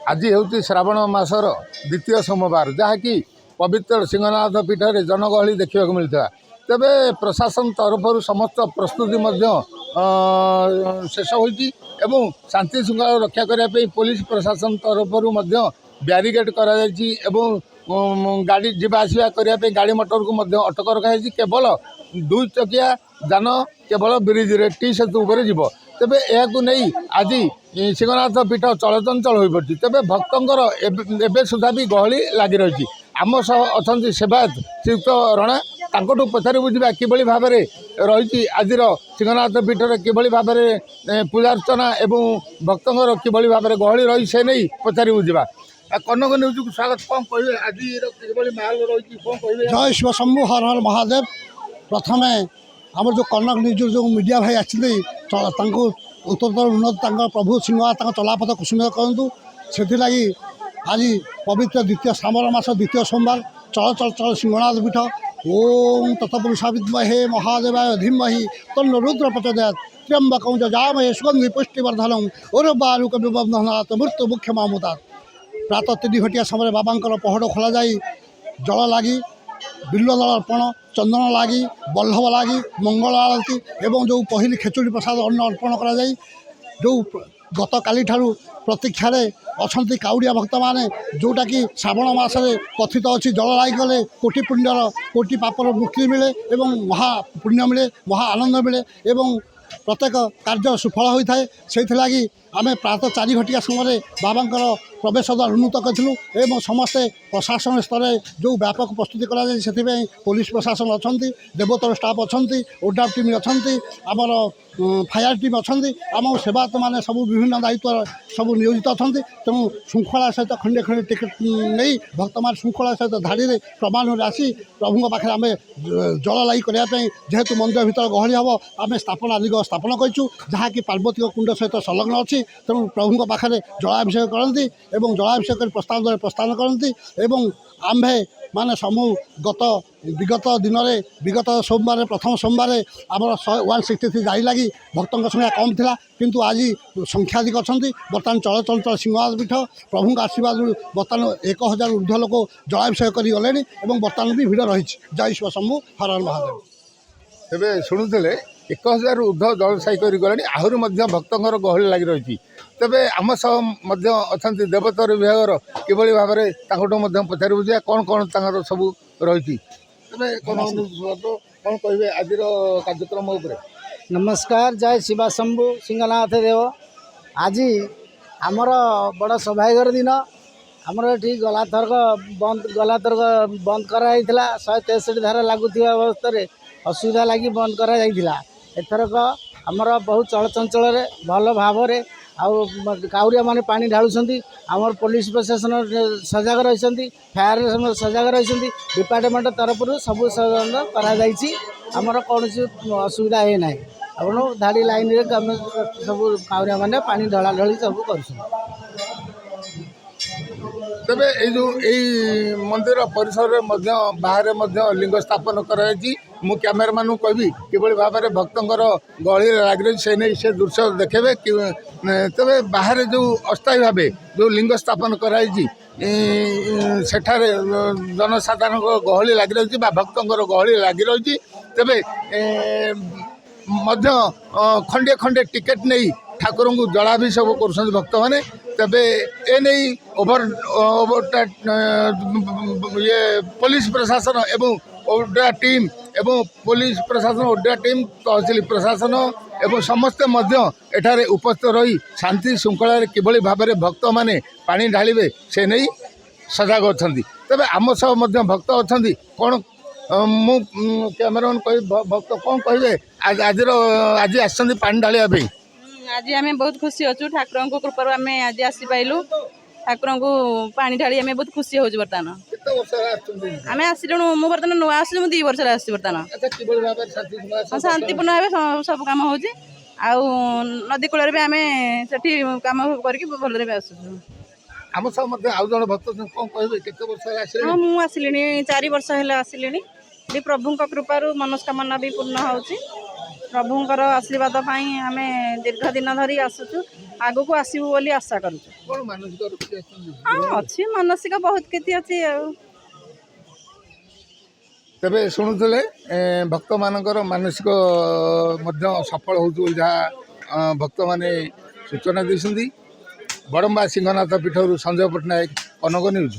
आज हूँ श्रावण मासर द्वितीय सोमवार जहाँकि पवित्र सिंहनाथ पीठ में जनगहली देखा मिलता। तेबे प्रशासन तरफ समस्त प्रस्तुति शेष होती एवं शांति श्रृंखला रक्षा करने पुलिस प्रशासन तरफ ब्यारिकेड कर गाड़ी जीवा आसवा करने गाड़ी मटर को अटक रखाई। केवल दुई चकिया जान केवल ब्रिज रे टी सेतु उपर जीव। तेबे यह नहीं आज सिंहनाथ पीठ चलचंचल हो पड़ी। तेबे भक्तर एवं सुधा भी गहली लगी रही। आम सह अच्छा सेवायत श्रीयुक्त रणा तांकटू पचारि बुझा किभली भाव में रही आज सिंहनाथ पीठ में किभली भाव में पूजार्चना एवं भक्तर किभली भाव में गहली रही से नहीं पचारि बुझा। कनक न्यूज को स्वागत। कौन कहे आज माहौल रही कौन कहे? जय शिव शंभु हर हर महादेव। प्रथम आम जो कनक न्यूज जो मीडिया भाई आते उत्तर उन्नत प्रभु सिंहनाथ चलापथ कुसुम करूँ से आज पवित्र द्वितीय श्रावण मास द्वितीय सोमवार चल चल चल सिंहनाथ पीठ ओम तत्पुरुषा विद्महे महादेवाय धीमहि तन्नो रुद्र प्रचोदयात् त्र्यंबकं जजामहे सुगंधि पुष्टिवर्धनम् उर्वारुकविबन्धनात् मृत्यु मुख्यमामुदात्। प्रातः 3 घटिया समय बाबांकर पहड़ खोल जाई जल लगी बिल्व दल अर्पण चंदन लगी बल्लभ लगी मंगल आरती एवं जो पहली खेचुड़ी प्रसाद अन्न अर्पण करा जाई। जो गत काली ठारू प्रतीक्षा अच्छा काउड़िया भक्त मैंने जोटा कि श्रावण मसरे कथित अच्छी जल लागिगले कोटि पुण्यर कोटि पापर मुक्ति मिले एवं महा पुण्य मिले महा आनंद मिले एवं प्रत्येक कार्य सुफल होता है। से आम प्रातः 4 घटिया समय बाबांकर प्रवेश द्वार उन्मुक्त करूँ। समस्ते प्रशासन स्तर जो व्यापक प्रस्तुति कर पुलिस प्रशासन अच्छा देवोत्तर स्टाफ अच्छा ओडाफ टीम अच्छा आमर फायर टीम अच्छा आम सेवायत मैंने सब विभिन्न दायित्व सब नियोजित अच्छा। तेणु श्रृंखला सहित खंडे खंडे टिकेट नहीं भक्त मान श्रृंखला सहित धाड़ी में प्रमाण आसी प्रभु पाखे आम जल लगी करने जेहेतु मंदिर भर गहली हम आम स्थापना आदि स्थापन करूँ जहाँकि पार्वती कुंड सहित संलग्न अच्छी। तेणु प्रभु पाखे जलाभिषेक करती एवं जलाभिषेक कर प्रस्थान द्वारा प्रस्थान करती एवं आम्भे माने समूह विगत दिन में विगत सोमवार प्रथम सोमवार आमर 163 जारी लगी भक्तों संख्या कम था किंतु आज संख्याधिक अच्छा। बर्तमान चल चल चल सिंहनाथ पीठ प्रभु आशीर्वाद बर्तमान 1000 ऊर्ध्व लोक जलाभिषेक कर गले और बर्तमान भी भिड़ रही। जय शिव शंभु हर हर महादेव। तेरे शुणुले 1000 ऊर्ध्व जलसाई कर गले आहरी भक्तर गहली लगी रही। तेबे आम सह अच्छा देवतर विभाग किभली भाव में पचारि बुझा कौन कौन सब रही कौन कहे आज कार्यक्रम उपरे? नमस्कार जय शिवा शंभु सिंहनाथ देव। आज आमर बड़ सौभाग्यर दिन आमर ये गला थरक बंद कराई 163 धारा लगुवा अवस्था असुविधा लगी बंद करा एथरक आमर बहुत चलचंचल भल भाव काउरिया माने पानी ढालुंट आमर पुलिस प्रशासन सजग रही फायर सजग रही डिपार्टमेंट तरफ सब आमर कौन असुविधा है ना आप धाड़ी लाइन रे सब काउरिया माने पानी ढला ढली सब कर। तेबे जो मंदिर परिसर बाहर लिंग स्थापन कराई मु कैमेरामैन को कहबी किभली भाव में भक्तर गहली लग रही से नहीं से दृश्य देखेबे। तेबे बाहर जो अस्थायी भाव जो लिंग स्थापन कराई सेठारे जनसाधारण गहली लग रही भक्तर गहली लग रही। तेबे खंडे खंडे टिकेट नहीं ठाकुर को जलाभिषेक कर भक्त मैंने। तेबे ए नहीं ये पुलिस प्रशासन एवं ओडा टीम एवं पुलिस प्रशासन ओडा टीम तहसिल प्रशासन एवं समस्ते एठारे उपस्थित रही शांति श्रृंखला किभली भाव में भक्त मैंने पानी ढालिबे से नहीं सजग अच्छा। तेबे आम सह भक्त अच्छा कौन मु कैमेरामैन कह भक्त कौन कहे आज आज आसछन्ति पानी ढालिया पे? आज आम बहुत खुशी अच्छु ठाकुर को कृपा आम आज आसी पाइलु ठाकुर को पानी ढाली आम बहुत खुशी हो बर्तमान आम आसलु मु बर्तमान नुआ आस 2 वर्ष आस बर्तमान शांतिपूर्ण भाव सब कम हो नदी कूल भी आम से कम करके आस। आम सब आउ जन भक्त कौन कहे केते वर्ष हाँ मुझे आसिली 4 वर्ष है आसिली प्रभु कृपार मनस्कामना भी पूर्ण हो ପ୍ରଭୁଙ୍କର ଆଶୀର୍ବାଦ ପାଇଁ ଆମେ ଦୀର୍ଘ ଦିନ ଧରି ଆସୁଛୁ, ଆଗକୁ ଆସିବୁ ବୋଲି ଆଶା କରୁଛୁ। କ'ଣ ମାନସିକ ରଖି ଆସିଛନ୍ତି? ହଁ ଅଛି, ମାନସିକ ବହୁତ କିଛି ଅଛି ଆଉ। ତେବେ ଶୁଣୁଥିଲେ ଭକ୍ତମାନଙ୍କର ମାନସିକ ମଧ୍ୟ ସଫଳ ହେଉଛି ବୋଲି ଯାହା ଭକ୍ତମାନେ ସୂଚନା ଦେଇଛନ୍ତି। ବଡ଼ମ୍ବା ସିଂହନାଥ ପୀଠରୁ ସଞ୍ଜୟ ପଟ୍ଟନାୟକ, କନକ ନ୍ୟୁଜ୍।